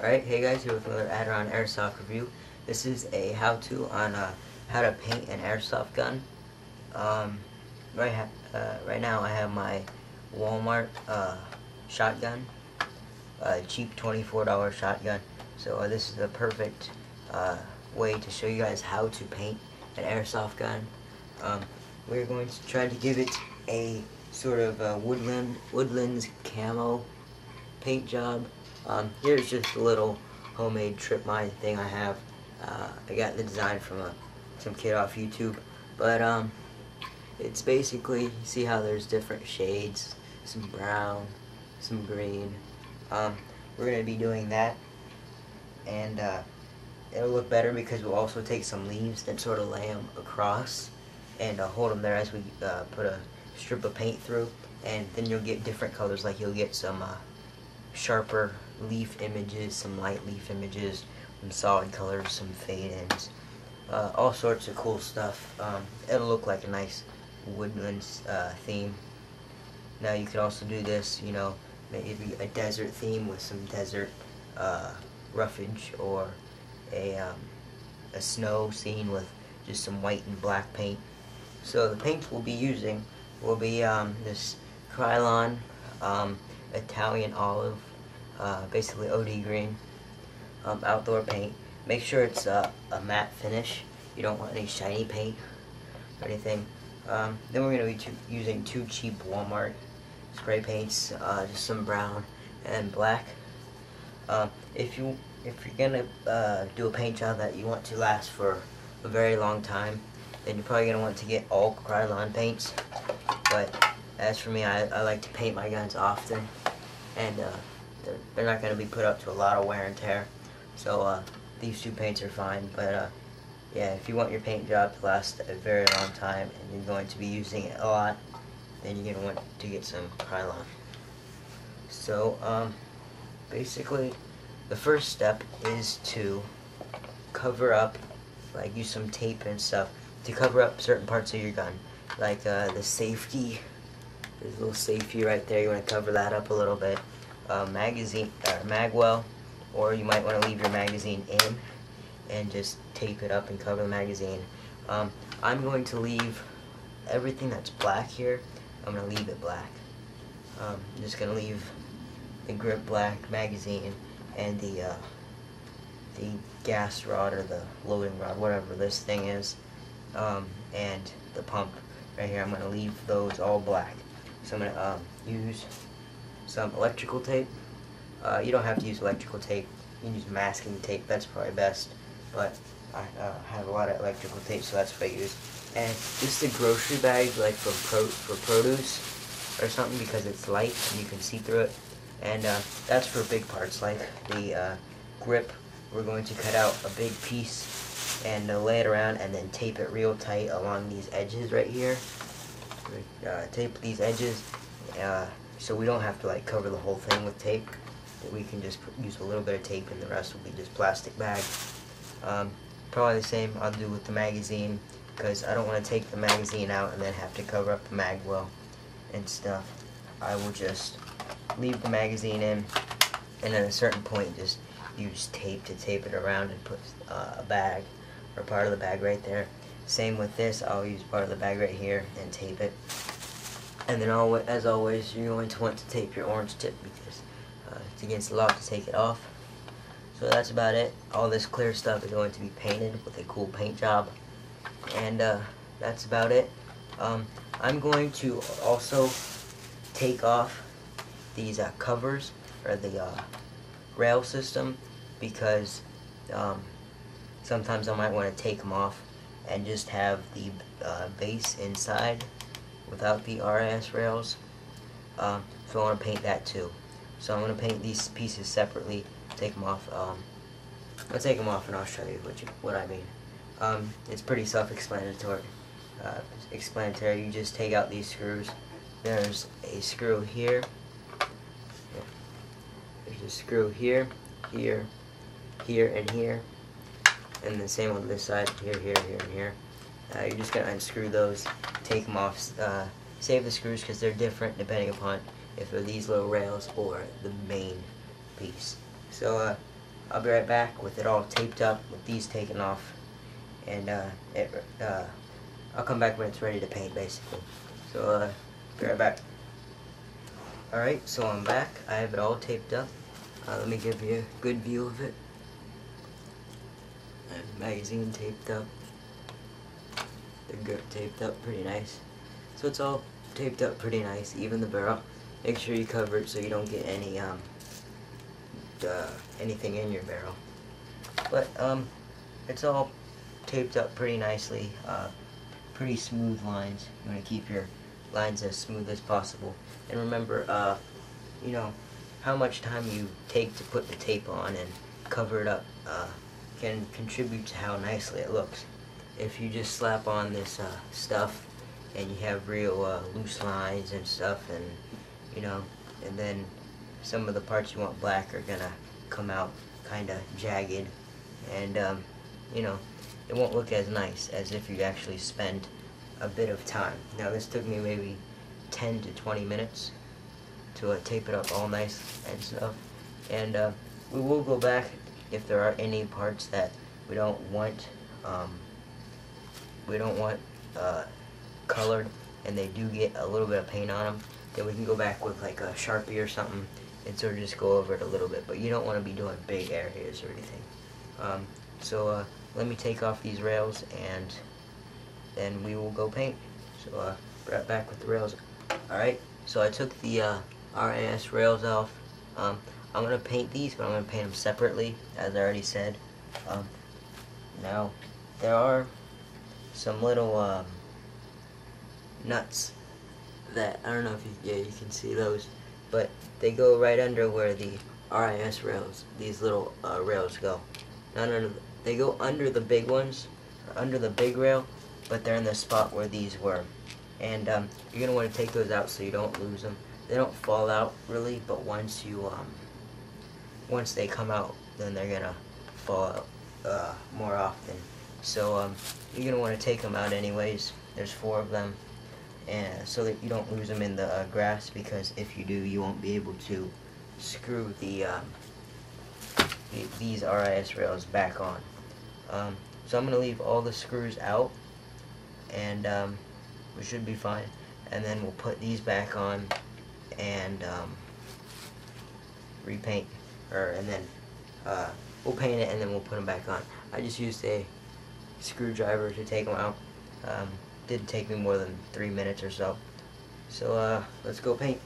Alright, hey guys, here with another Aderonn Airsoft review. This is a how-to on how to paint an airsoft gun. Right now I have my Walmart shotgun, cheap $24 shotgun. So this is the perfect way to show you guys how to paint an airsoft gun. We're going to try to give it a sort of woodlands camo paint job. Here's just a little homemade trip mine thing I have. I got the design from some kid off YouTube, but it's basically, you see how there's different shades, some brown, some green. We're going to be doing that, and it'll look better because we'll also take some leaves and sort of lay them across and hold them there as we put a strip of paint through, and then you'll get different colors. Like you'll get some sharper leaf images, some light leaf images, some solid colors, some fade-ins, all sorts of cool stuff. It'll look like a nice woodlands theme. Now you could also do this, you know, maybe a desert theme with some desert roughage, or a snow scene with just some white and black paint. So the paints we'll be using will be this Krylon Italian olive, basically OD green, outdoor paint. Make sure it's a matte finish. You don't want any shiny paint or anything. Then we're going to be using two cheap Walmart spray paints, just some brown and black. If you're gonna do a paint job that you want to last for a very long time, then you're probably gonna want to get all Krylon paints. But as for me, I like to paint my guns often, and they're not going to be put up to a lot of wear and tear. So these two paints are fine. But yeah, if you want your paint job to last a very long time and you're going to be using it a lot, then you're going to want to get some Krylon. So basically, the first step is to cover up, like use some tape and stuff to cover up certain parts of your gun, like the safety. There's a little safety right there. You want to cover that up a little bit. Magazine or magwell, or you might want to leave your magazine in and just tape it up and cover the magazine. I'm going to leave everything that's black here. I'm going to leave it black. I'm just going to leave the grip black, magazine, and the gas rod or the loading rod, whatever this thing is, and the pump right here. I'm going to leave those all black. So I'm going to use some electrical tape. You don't have to use electrical tape. You can use masking tape. That's probably best. But I have a lot of electrical tape, so that's what I use. And just a grocery bag, like for produce or something, because it's light and you can see through it. And that's for big parts, like the grip. We're going to cut out a big piece and lay it around, and then tape it real tight along these edges right here. Tape these edges so we don't have to like cover the whole thing with tape. We can just use a little bit of tape, and the rest will be just plastic bag. Probably the same I'll do with the magazine, because I don't want to take the magazine out and then have to cover up the mag well and stuff. I will just leave the magazine in, and at a certain point just use tape to tape it around and put a bag or part of the bag right there. Same with this, I'll use part of the bag right here and tape it. And then as always, you're going to want to tape your orange tip, because it's against the law to take it off. So that's about it. All this clear stuff is going to be painted with a cool paint job. And that's about it. I'm going to also take off these covers for the rail system, because sometimes I might want to take them off and just have the base inside without the RS rails. So I want to paint that too. So I'm going to paint these pieces separately, take them off. I'll take them off and I'll show you what I mean. It's pretty self-explanatory. You just take out these screws. There's a screw here. There's a screw here, here, here, and here. And the same on this side, here, here, here, and here. You're just going to unscrew those, take them off, save the screws because they're different depending upon if they're these little rails or the main piece. So I'll be right back with it all taped up, with these taken off, and I'll come back when it's ready to paint, basically. So, be right back. Alright, so I'm back. I have it all taped up. Let me give you a good view of it. I have the magazine taped up. The grip taped up pretty nice. So it's all taped up pretty nice, even the barrel. Make sure you cover it so you don't get any anything in your barrel. But it's all taped up pretty nicely. Pretty smooth lines. You want to keep your lines as smooth as possible. And remember, you know, how much time you take to put the tape on and cover it up can contribute to how nicely it looks. If you just slap on this stuff and you have real loose lines and stuff, and you know, and then some of the parts you want black are gonna come out kind of jagged, and you know, it won't look as nice as if you actually spend a bit of time. Now this took me maybe 10 to 20 minutes to tape it up all nice and stuff, and we will go back if there are any parts that we don't want colored and they do get a little bit of paint on them. Then we can go back with like a Sharpie or something and sort of just go over it a little bit, but you don't want to be doing big areas or anything. So let me take off these rails and then we will go paint. So right back with the rails. Alright, so I took the RIS rails off. I'm going to paint these, but I'm going to paint them separately, as I already said. Now, there are some little nuts that, I don't know if you can see those, but they go right under where the RIS rails, these little rails go. No, they go under the big ones, or under the big rail, but they're in the spot where these were. And you're going to want to take those out so you don't lose them. They don't fall out really, but once they come out, then they're going to fall out more often. So you're going to want to take them out anyways. There's 4 of them, and so that you don't lose them in the grass, because if you do, you won't be able to screw these RIS rails back on. So I'm going to leave all the screws out, and we should be fine. And then we'll put these back on and repaint, and then we'll paint it and then we'll put them back on. I just used a screwdriver to take them out. Didn't take me more than 3 minutes or so. So let's go paint.